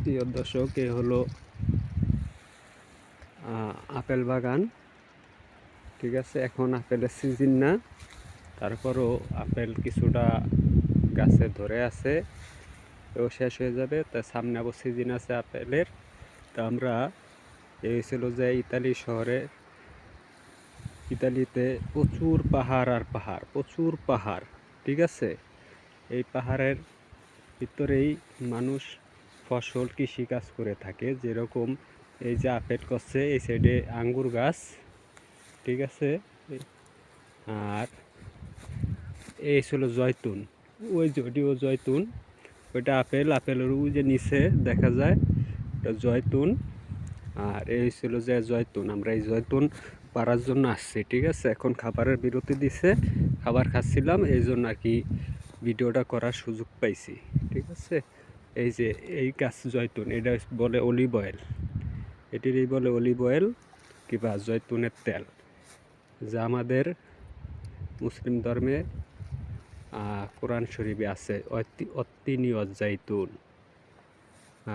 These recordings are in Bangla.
প্রিয় দর্শক, এ হলো আপেল বাগান। ঠিক আছে, এখন আপেলের সিজন না, তারপরও আপেল কিছুটা গাছে ধরে আছে, তো শেষ হয়ে যাবে। তা সামনে আবার সিজন আছে আপেলের। তা আমরা এই ছিল যে ইতালি শহরে, ইতালিতে প্রচুর পাহাড় আর পাহাড়, প্রচুর পাহাড়। ঠিক আছে, এই পাহাড়ের ভিতরেই মানুষ ফসল কৃষিকাজ করে থাকে। যেরকম এই যে আপেল করছে, এই সাইডে আঙ্গুর গাছ। ঠিক আছে, আর এই ছিল জয়তুন, ওই যে ওটিও জয়তুন, ওইটা আপেল, আপেলের ওই যে নিচে দেখা যায় ওটা জয়তুন। আর এই ছিল যে জয়তুন, আমরা এই জয়তুন পাড়ার জন্য আসছি। ঠিক আছে, এখন খাবারের বিরতি দিছে, খাবার খাচ্ছিলাম, এই জন্য আর কি ভিডিওটা করার সুযোগ পাইছি। ঠিক আছে, এই যে এই গাছ জয়তুন, এটা বলে অলিভ অয়েল, এটিরই বলে অলিভ অয়েল কিংবা জয়তুনের তেল, যা আমাদের মুসলিম ধর্মে কোরআন শরীফে আছে, অত্তিনিয়ত জাইতুন।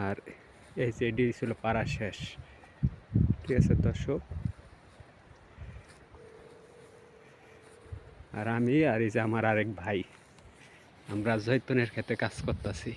আর এই যে এটি ছিল পাড়া শেষ। ঠিক আছে দর্শক, আর আমি আর এই যে আমার আরেক ভাই, আমরা জয়তুনের ক্ষেতে কাজ করতেছি।